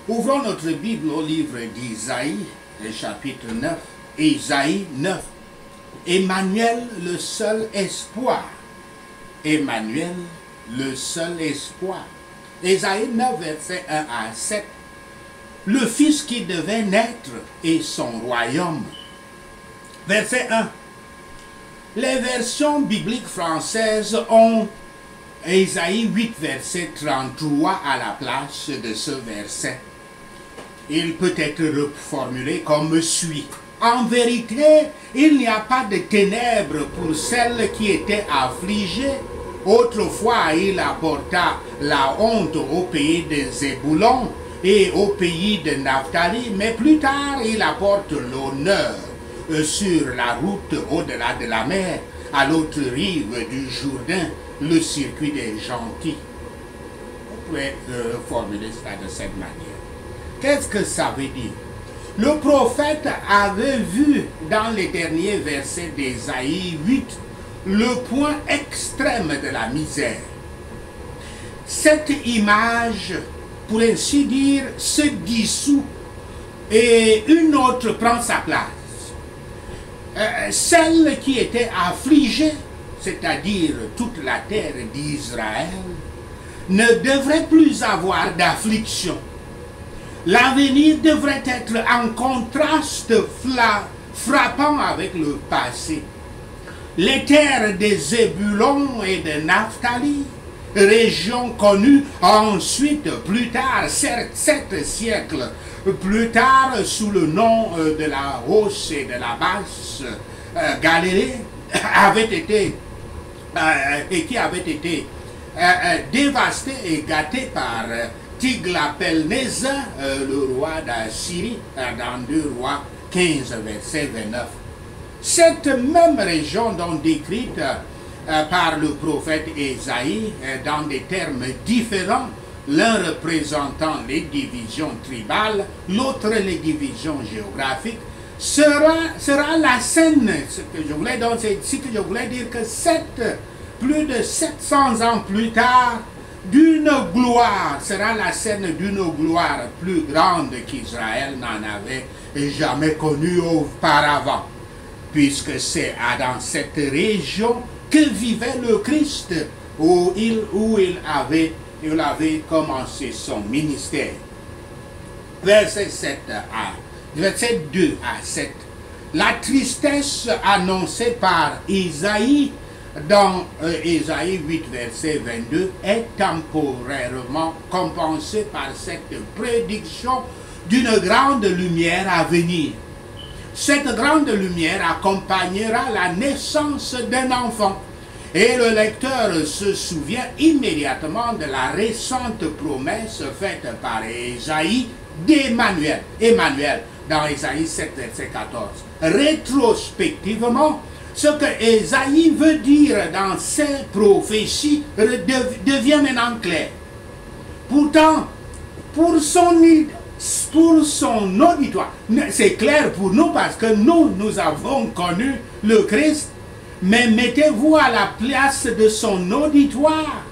Ouvrons notre Bible au livre d'Isaïe, le chapitre 9. Isaïe 9. Emmanuel, le seul espoir. Emmanuel, le seul espoir. Isaïe 9, versets 1 à 7. Le Fils qui devait naître et son royaume. Verset 1. Les versions bibliques françaises ont Isaïe 8, verset 33 à la place de ce verset. Il peut être reformulé comme suit. En vérité, il n'y a pas de ténèbres pour celles qui étaient affligées. Autrefois, il apporta la honte au pays de Zébulon et au pays de Naphtali, mais plus tard, il apporte l'honneur sur la route au-delà de la mer, à l'autre rive du Jourdain, le circuit des gentils. Vous pouvez formuler ça de cette manière. Qu'est-ce que ça veut dire? Le prophète avait vu dans les derniers versets d'Isaïe 8 le point extrême de la misère. Cette image, pour ainsi dire, se dissout et une autre prend sa place. Celle qui était affligée, c'est-à-dire toute la terre d'Israël, ne devrait plus avoir d'affliction. L'avenir devrait être en contraste frappant avec le passé. Les terres de Zébulon et de Naphtali, région connue ensuite, plus tard, 7 siècles plus tard, sous le nom de la Hausse et de la Basse Galilée, qui avait été dévastée et gâtée par Tiglath-Pilneser, le roi d'Assyrie, dans 2 Rois 15, verset 29. Cette même région donc décrite par le prophète Isaïe dans des termes différents, l'un représentant les divisions tribales, l'autre les divisions géographiques, sera la scène, ce que je voulais dire que plus de 700 ans plus tard, d'une gloire, sera la scène d'une gloire plus grande qu'Israël n'en avait jamais connue auparavant, puisque c'est dans cette région que vivait le Christ, où il avait commencé son ministère. Verset 2 à 7. La tristesse annoncée par Isaïe dans Isaïe 8, verset 22, est temporairement compensée par cette prédiction d'une grande lumière à venir. Cette grande lumière accompagnera la naissance d'un enfant. Et le lecteur se souvient immédiatement de la récente promesse faite par Isaïe d'Emmanuel. Emmanuel, dans Isaïe 7, verset 14. Rétrospectivement, ce que Isaïe veut dire dans ses prophéties devient maintenant clair. Pourtant, pour son auditoire, c'est clair pour nous parce que nous avons connu le Christ, mais mettez-vous à la place de son auditoire,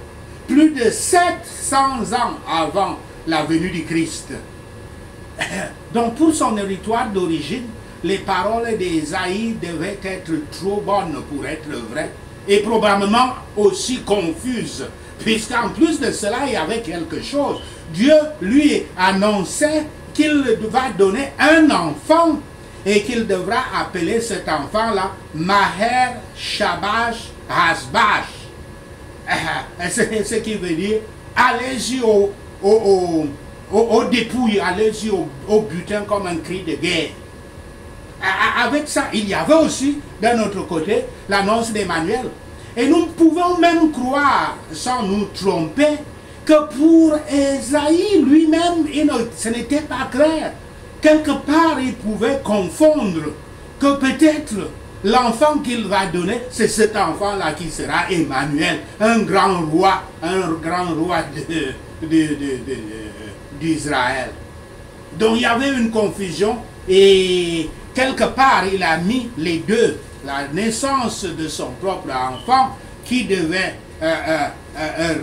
plus de 700 ans avant la venue du Christ. Donc pour son auditoire d'origine, les paroles d'Isaïe devaient être trop bonnes pour être vraies et probablement aussi confuses, puisqu'en plus de cela, il y avait quelque chose. Dieu lui annonçait qu'il va donner un enfant et qu'il devra appeler cet enfant-là Maher Shabash Hasbash. Ce qui veut dire allez-y au dépouille, allez-y au butin comme un cri de guerre. Avec ça, il y avait aussi, d'un autre côté, l'annonce d'Emmanuel. Et nous pouvons même croire, sans nous tromper, que pour Isaïe lui-même, ce n'était pas clair. Quelque part, il pouvait confondre que peut-être l'enfant qu'il va donner, c'est cet enfant-là qui sera Emmanuel, un grand roi d'Israël. Donc il y avait une confusion et quelque part, il a mis les deux, la naissance de son propre enfant qui devait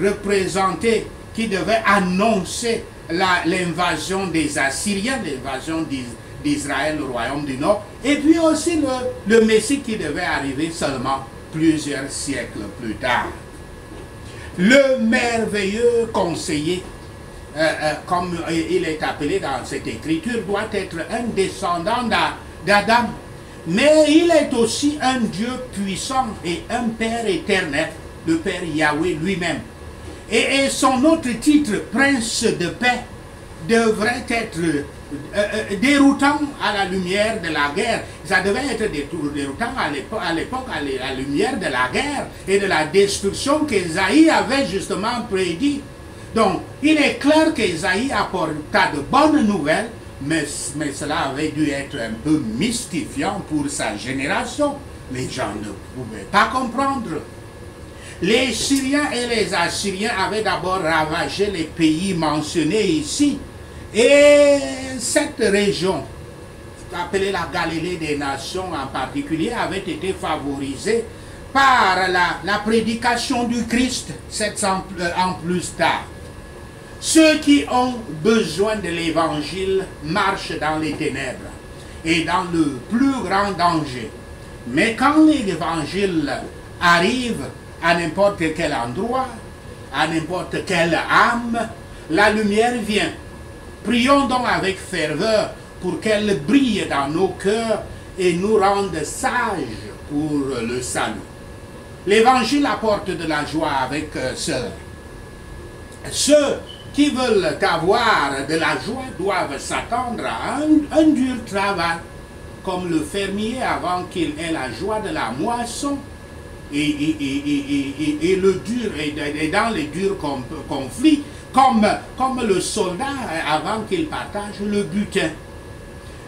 représenter, qui devait annoncer l'invasion des Assyriens, l'invasion d'Israël, le royaume du Nord, et puis aussi le Messie qui devait arriver seulement plusieurs siècles plus tard. Le merveilleux conseiller, comme il est appelé dans cette écriture, doit être un descendant d'Adam. Mais il est aussi un Dieu puissant et un Père éternel, le Père Yahweh lui-même. Et son autre titre, Prince de paix, devrait être déroutant à la lumière de la guerre. Ça devait être déroutant à l'époque, à la lumière de la guerre et de la destruction qu'Ésaïe avait justement prédit. Donc, il est clair qu'Ésaïe apporta de bonnes nouvelles, mais cela avait dû être un peu mystifiant pour sa génération. Les gens ne pouvaient pas comprendre. Les Syriens et les Assyriens avaient d'abord ravagé les pays mentionnés ici. Et cette région, appelée la Galilée des Nations en particulier, avait été favorisée par la prédication du Christ 700 ans plus tard. Ceux qui ont besoin de l'évangile marchent dans les ténèbres et dans le plus grand danger. Mais quand l'évangile arrive à n'importe quel endroit, à n'importe quelle âme, la lumière vient. Prions donc avec ferveur pour qu'elle brille dans nos cœurs et nous rende sages pour le salut. L'évangile apporte de la joie avec cela. Ceux qui veulent avoir de la joie doivent s'attendre à un dur travail, comme le fermier avant qu'il ait la joie de la moisson et le dur et dans les durs conflits, comme le soldat avant qu'il partage le butin.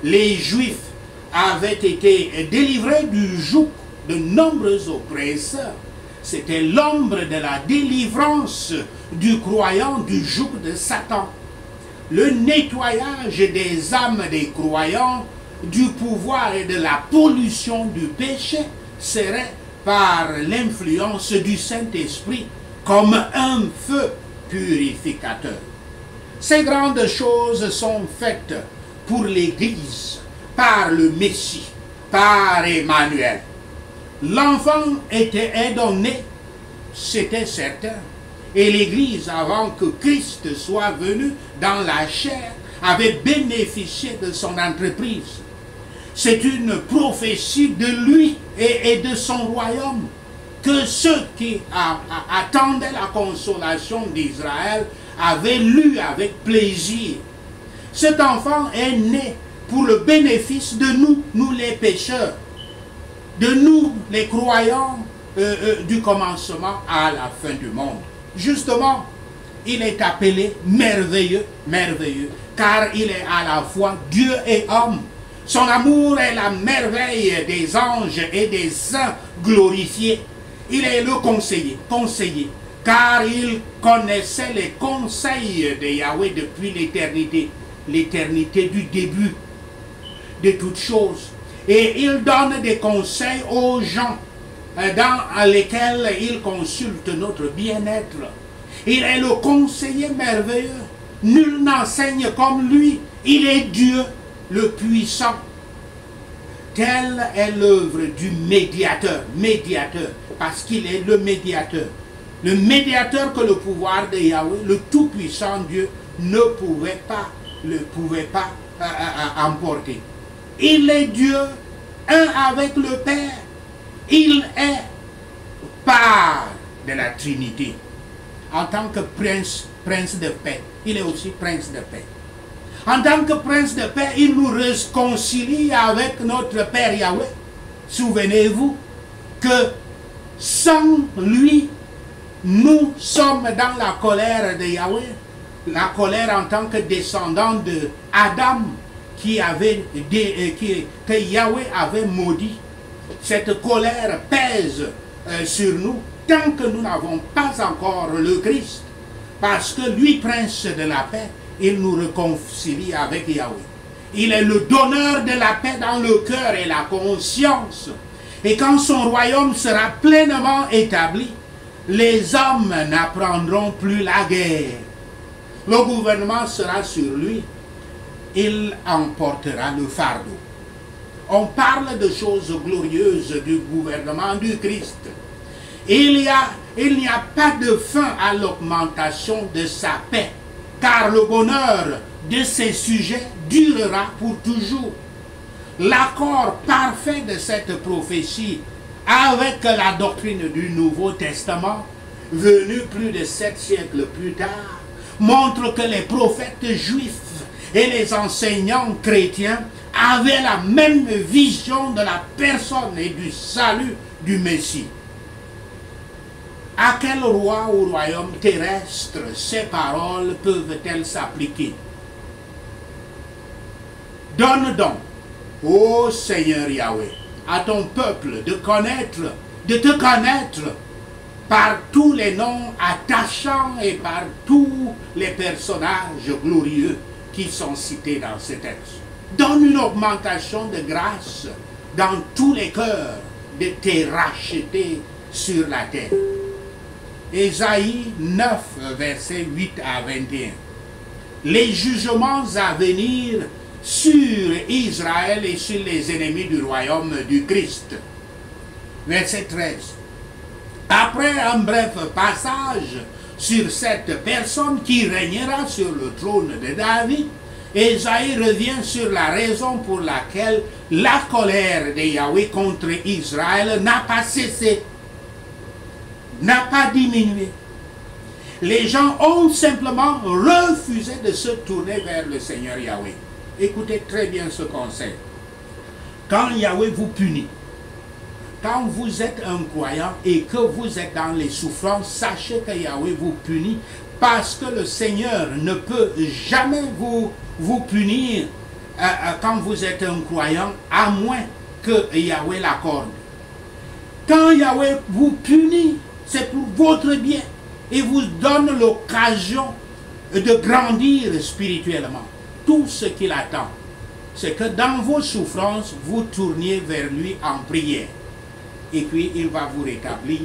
Les Juifs avaient été délivrés du joug de nombreux oppresseurs. C'était l'ombre de la délivrance du croyant du joug de Satan. Le nettoyage des âmes des croyants du pouvoir et de la pollution du péché serait par l'influence du Saint-Esprit comme un feu purificateur. Ces grandes choses sont faites pour l'Église par le Messie, par Emmanuel. L'enfant est donné, c'était certain. Et l'Église, avant que Christ soit venu dans la chair, avait bénéficié de son entreprise. C'est une prophétie de lui et de son royaume, que ceux qui attendaient la consolation d'Israël avaient lu avec plaisir. Cet enfant est né pour le bénéfice de nous les pécheurs, de nous les croyants du commencement à la fin du monde. Justement, il est appelé merveilleux, merveilleux, car il est à la fois Dieu et homme. Son amour est la merveille des anges et des saints glorifiés. Il est le conseiller, car il connaissait les conseils de Yahweh depuis l'éternité, l'éternité du début de toutes choses. Et il donne des conseils aux gens dans lesquels il consulte notre bien-être. Il est le conseiller merveilleux. Nul n'enseigne comme lui. Il est Dieu, le puissant. Telle est l'œuvre du médiateur, parce qu'il est le médiateur. Le médiateur que le pouvoir de Yahweh, le tout-puissant Dieu, ne pouvait pas emporter. Il est Dieu, un avec le Père. Il est part de la Trinité. En tant que prince de paix, il est aussi prince de paix. En tant que prince de paix, il nous réconcilie avec notre Père Yahweh. Souvenez-vous que sans lui, nous sommes dans la colère de Yahweh. La colère en tant que descendant de Adam que Yahweh avait maudit. Cette colère pèse sur nous tant que nous n'avons pas encore le Christ. Parce que lui, prince de la paix, il nous réconcilie avec Yahweh. Il est le donneur de la paix dans le cœur et la conscience. Et quand son royaume sera pleinement établi, les hommes n'apprendront plus la guerre. Le gouvernement sera sur lui. Il emportera le fardeau. On parle de choses glorieuses du gouvernement du Christ. Il n'y a pas de fin à l'augmentation de sa paix, car le bonheur de ses sujets durera pour toujours. L'accord parfait de cette prophétie avec la doctrine du Nouveau Testament, venu plus de 7 siècles plus tard, montre que les prophètes juifs et les enseignants chrétiens avaient la même vision de la personne et du salut du Messie. À quel roi ou royaume terrestre ces paroles peuvent-elles s'appliquer? Donne donc, ô Seigneur Yahweh, à ton peuple de te connaître par tous les noms attachants et par tous les personnages glorieux qui sont cités dans ce texte. Donne une augmentation de grâce dans tous les cœurs de tes rachetés sur la terre. Ésaïe 9, versets 8 à 21. Les jugements à venir sur Israël et sur les ennemis du royaume du Christ. Verset 13. Après un bref passage sur cette personne qui régnera sur le trône de David, Ésaïe revient sur la raison pour laquelle la colère de Yahweh contre Israël n'a pas cessé, n'a pas diminué. Les gens ont simplement refusé de se tourner vers le Seigneur Yahweh. Écoutez très bien ce conseil. Quand Yahweh vous punit, quand vous êtes un croyant et que vous êtes dans les souffrances, sachez que Yahweh vous punit parce que le Seigneur ne peut jamais vous punir quand vous êtes un croyant, à moins que Yahweh l'accorde. Quand Yahweh vous punit, c'est pour votre bien et vous donne l'occasion de grandir spirituellement. Tout ce qu'il attend, c'est que dans vos souffrances, vous tourniez vers lui en prière. Et puis il va vous rétablir.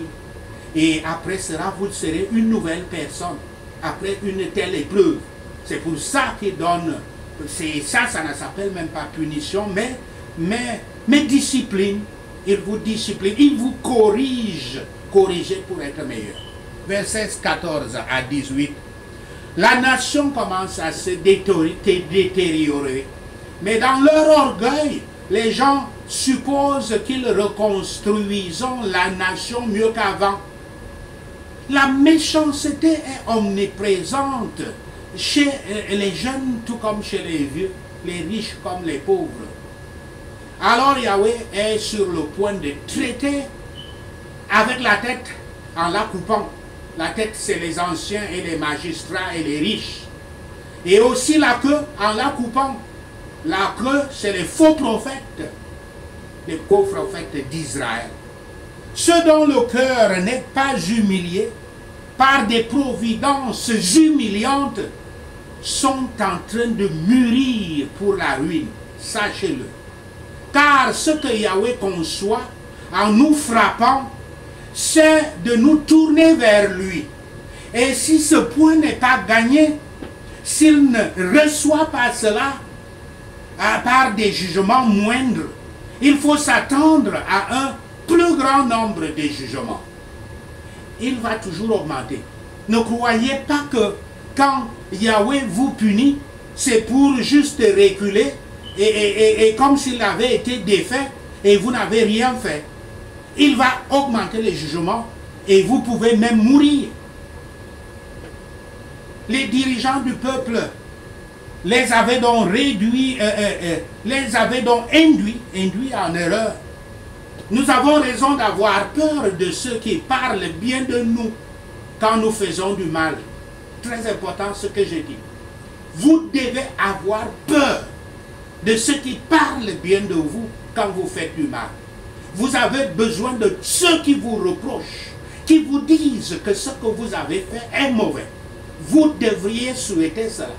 Et après cela, vous serez une nouvelle personne. Après une telle épreuve. C'est pour ça qu'il donne. Ça ne s'appelle même pas punition, mais discipline. Il vous discipline, il vous corrige. Corriger pour être meilleur. Versets 14 à 18. La nation commence à se détériorer. Mais dans leur orgueil, les gens supposent qu'ils reconstruisent la nation mieux qu'avant. La méchanceté est omniprésente chez les jeunes tout comme chez les vieux, les riches comme les pauvres. Alors Yahweh est sur le point de traiter avec la tête en la coupant. La tête, c'est les anciens et les magistrats et les riches. Et aussi la queue en la coupant. La queue, c'est les faux prophètes d'Israël. Ceux dont le cœur n'est pas humilié par des providences humiliantes sont en train de mûrir pour la ruine. Sachez-le. Car ce que Yahweh conçoit en nous frappant, c'est de nous tourner vers lui. Et si ce point n'est pas gagné, s'il ne reçoit pas cela par des jugements moindres, il faut s'attendre à un plus grand nombre de jugements. Il va toujours augmenter. Ne croyez pas que quand Yahweh vous punit, c'est pour juste reculer et comme s'il avait été défait et vous n'avez rien fait. Il va augmenter les jugements et vous pouvez même mourir. Les dirigeants du peuple les avaient donc induits en erreur. Nous avons raison d'avoir peur de ceux qui parlent bien de nous quand nous faisons du mal. Très important ce que je dis. Vous devez avoir peur de ceux qui parlent bien de vous quand vous faites du mal. Vous avez besoin de ceux qui vous reprochent, qui vous disent que ce que vous avez fait est mauvais. Vous devriez souhaiter cela.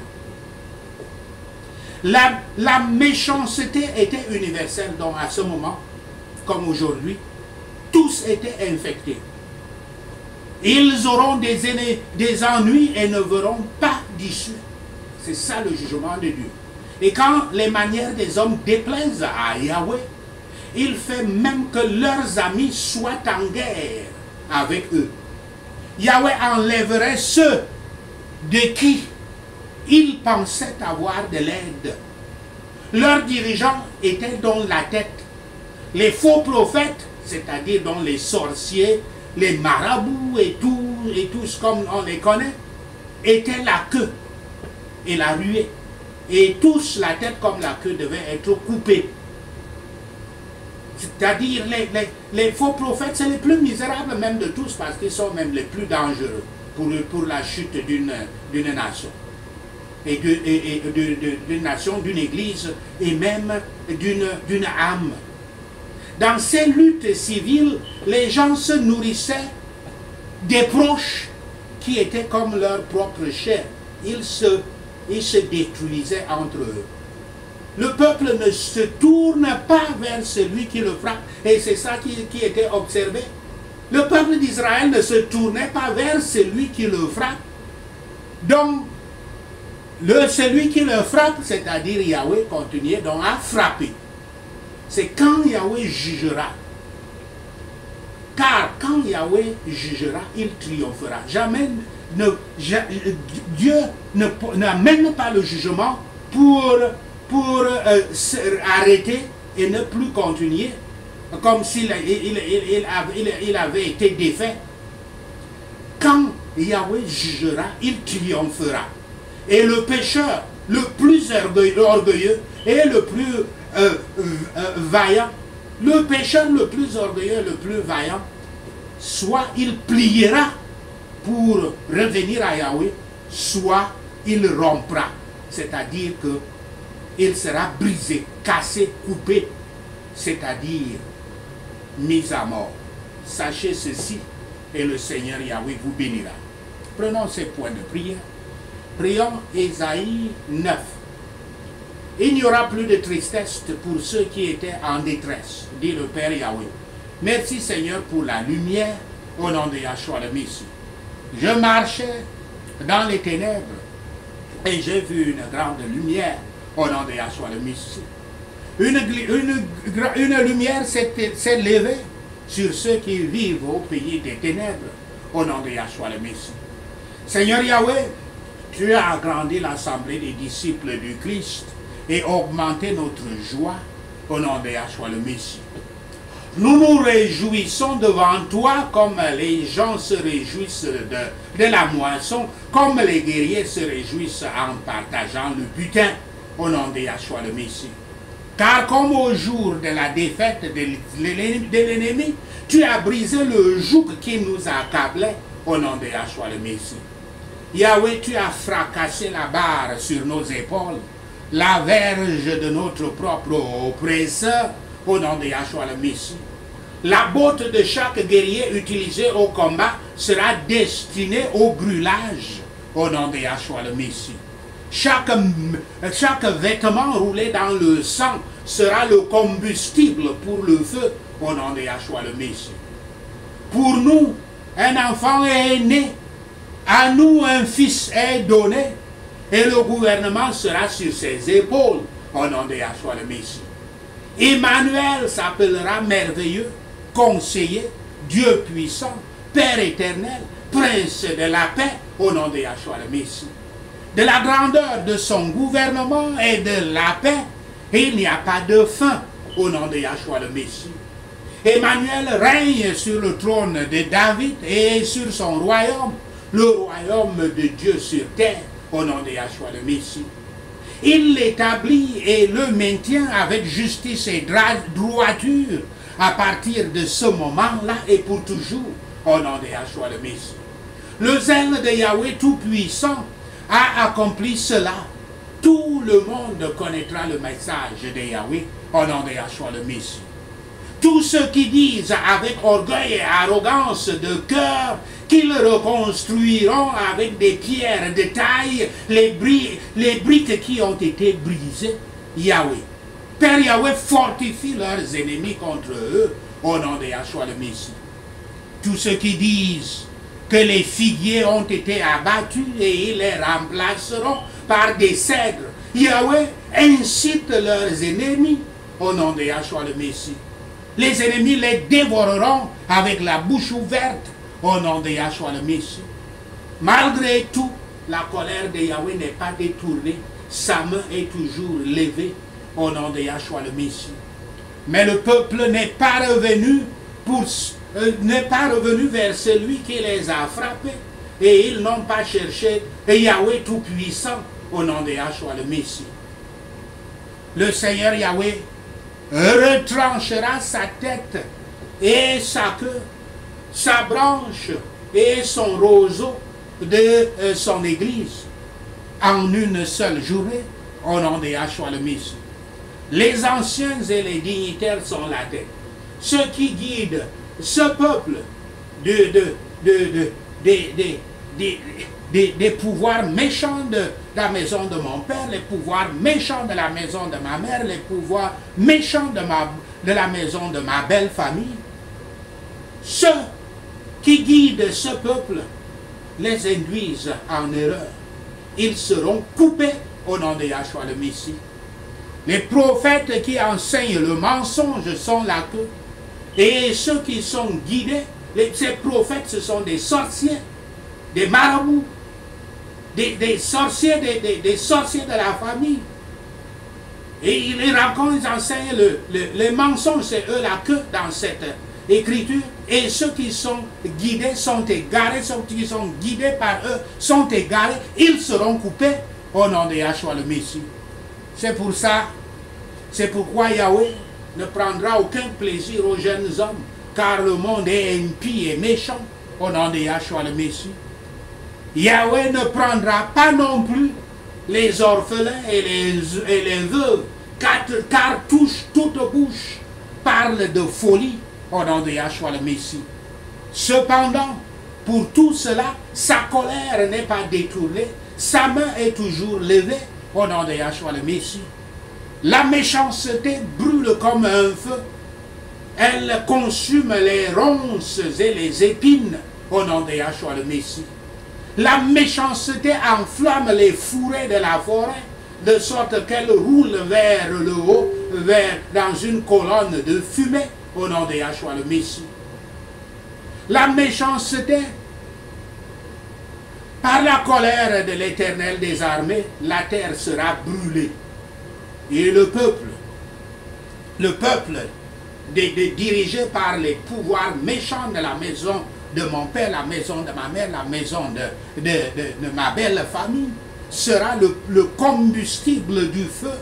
La méchanceté était universelle, donc à ce moment, comme aujourd'hui, tous étaient infectés. Ils auront des ennuis et ne verront pas dissuet. C'est ça le jugement de Dieu. Et quand les manières des hommes déplaisent à Yahweh, il fait même que leurs amis soient en guerre avec eux. Yahweh enlèverait ceux de qui il pensait avoir de l'aide. Leurs dirigeants étaient dans la tête. Les faux prophètes, c'est-à-dire dans les sorciers, les marabouts et tous comme on les connaît, étaient la queue et la ruée. Et tous, la tête comme la queue devait être coupée. C'est-à-dire les faux prophètes, c'est les plus misérables même de tous parce qu'ils sont même les plus dangereux pour la chute d'une nation. Et d'une nation, d'une église et même d'une âme. Dans ces luttes civiles, les gens se nourrissaient des proches qui étaient comme leur propre chair. Ils se détruisaient entre eux. Le peuple ne se tourne pas vers celui qui le frappe. Et c'est ça qui était observé. Le peuple d'Israël ne se tournait pas vers celui qui le frappe. Donc, celui qui le frappe, c'est-à-dire Yahweh, continuait donc à frapper. C'est quand Yahweh jugera. Car quand Yahweh jugera, il triomphera. Jamais Dieu n'amène pas le jugement pour arrêter et ne plus continuer, comme s'il il avait été défait. Quand Yahweh jugera, il triomphera. Et le pécheur le plus orgueilleux et le plus vaillant, le pécheur le plus orgueilleux et le plus vaillant, soit il pliera pour revenir à Yahweh, soit il rompra. C'est-à-dire que il sera brisé, cassé, coupé, c'est-à-dire mis à mort. Sachez ceci, et le Seigneur Yahweh vous bénira. Prenons ces points de prière. Prions Ésaïe 9. Il n'y aura plus de tristesse pour ceux qui étaient en détresse, dit le Père Yahweh. Merci Seigneur pour la lumière, au nom de Yahshua le Messie. Je marchais dans les ténèbres et j'ai vu une grande lumière au nom de Yahshua le Messie. Une lumière s'est levée sur ceux qui vivent au pays des ténèbres au nom de Yahshua le Messie. Seigneur Yahweh, tu as agrandi l'assemblée des disciples du Christ et augmenté notre joie au nom de Yahshua le Messie. Nous nous réjouissons devant toi comme les gens se réjouissent de la moisson, comme les guerriers se réjouissent en partageant le butin au nom de Yahshua le Messie. Car comme au jour de la défaite de l'ennemi, tu as brisé le joug qui nous accablait au nom de Yahshua le Messie. Yahweh, tu as fracassé la barre sur nos épaules, la verge de notre propre oppresseur, au nom de Yahshua le Messie. La botte de chaque guerrier utilisé au combat sera destinée au brûlage, au nom de Yahshua le Messie. Chaque vêtement roulé dans le sang sera le combustible pour le feu, au nom de Yahshua le Messie. Pour nous, un enfant est né. À nous un fils est donné et le gouvernement sera sur ses épaules au nom de Yahshua le Messie. Emmanuel s'appellera merveilleux, conseiller, Dieu puissant, Père éternel, Prince de la paix au nom de Yahshua le Messie. De la grandeur de son gouvernement et de la paix, il n'y a pas de fin au nom de Yahshua le Messie. Emmanuel règne sur le trône de David et sur son royaume, le royaume de Dieu sur terre, au nom de Yahshua le Messie. Il l'établit et le maintient avec justice et droiture à partir de ce moment-là et pour toujours, au nom de Yahshua le Messie. Le zèle de Yahweh Tout-Puissant a accompli cela. Tout le monde connaîtra le message de Yahweh, au nom de Yahshua le Messie. Tous ceux qui disent avec orgueil et arrogance de cœur qu'ils reconstruiront avec des pierres de taille les briques qui ont été brisées, Yahweh. Père Yahweh fortifie leurs ennemis contre eux au nom de Yahshua le Messie. Tous ceux qui disent que les figuiers ont été abattus et ils les remplaceront par des cèdres. Yahweh incite leurs ennemis au nom de Yahshua le Messie. Les ennemis les dévoreront avec la bouche ouverte au nom de Yahshua le Messie. Malgré tout, la colère de Yahweh n'est pas détournée. Sa main est toujours levée au nom de Yahshua le Messie. Mais le peuple n'est pas revenu vers celui qui les a frappés. Et ils n'ont pas cherché Yahweh Tout-Puissant au nom de Yahshua le Messie. Le Seigneur Yahweh retranchera sa tête et sa queue, sa branche et son roseau de son église en une seule journée au nom de Yahshua le Messie. Les anciens et les dignitaires sont la tête. Ceux qui guident ce peuple des pouvoirs méchants de la maison de mon père, les pouvoirs méchants de la maison de ma mère, les pouvoirs méchants de la maison de ma belle famille. Ceux qui guident ce peuple les induisent en erreur. Ils seront coupés au nom de Yahshua le Messie. Les prophètes qui enseignent le mensonge sont la queue. Et ceux qui sont guidés, ces prophètes, ce sont des sorciers, des marabouts, des sorciers, des sorciers de la famille. Et ils racontent, ils enseignent les mensonges, c'est eux la queue dans cette écriture. Et ceux qui sont guidés sont égarés, ceux qui sont guidés par eux sont égarés, ils seront coupés au nom de Yahshua le Messie. C'est pour ça, c'est pourquoi Yahweh ne prendra aucun plaisir aux jeunes hommes, car le monde est impie et méchant au nom de Yahshua le Messie. Yahweh ne prendra pas non plus les orphelins et les veuves, car toute bouche parle de folie au nom de Yahshua le Messie. Cependant, pour tout cela, sa colère n'est pas détournée, sa main est toujours levée au nom de Yahshua le Messie. La méchanceté brûle comme un feu. Elle consume les ronces et les épines au nom de Yahshua le Messie. La méchanceté enflamme les fourrés de la forêt, de sorte qu'elle roule vers le haut, dans une colonne de fumée au nom de Yahshua le Messie. La méchanceté, par la colère de l'Éternel des armées, la terre sera brûlée. Et le peuple dirigé par les pouvoirs méchants de la maison de mon père, la maison de ma mère, la maison de ma belle famille, sera le combustible du feu.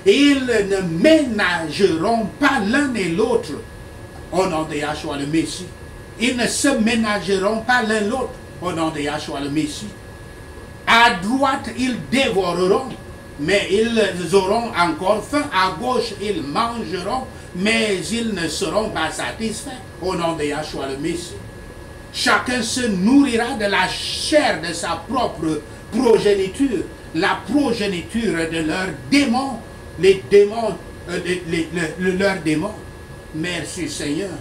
Et ils ne ménageront pas l'un et l'autre au nom de Yahshua le Messie. Ils ne se ménageront pas l'un l'autre au nom de Yahshua le Messie. À droite, ils dévoreront, mais ils auront encore faim. À gauche, ils mangeront, mais ils ne seront pas satisfaits au nom de Yahshua le Messie. Chacun se nourrira de la chair de sa propre progéniture, la progéniture de leurs démons, leurs démons. Merci Seigneur,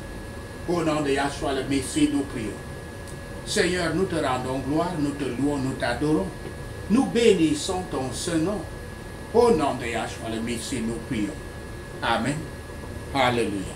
au nom de Yahshua le Messie, nous prions. Seigneur, nous te rendons gloire, nous te louons, nous t'adorons. Nous bénissons ton saint nom. Au nom de Yahshua le Messie, nous prions. Amen. Alléluia.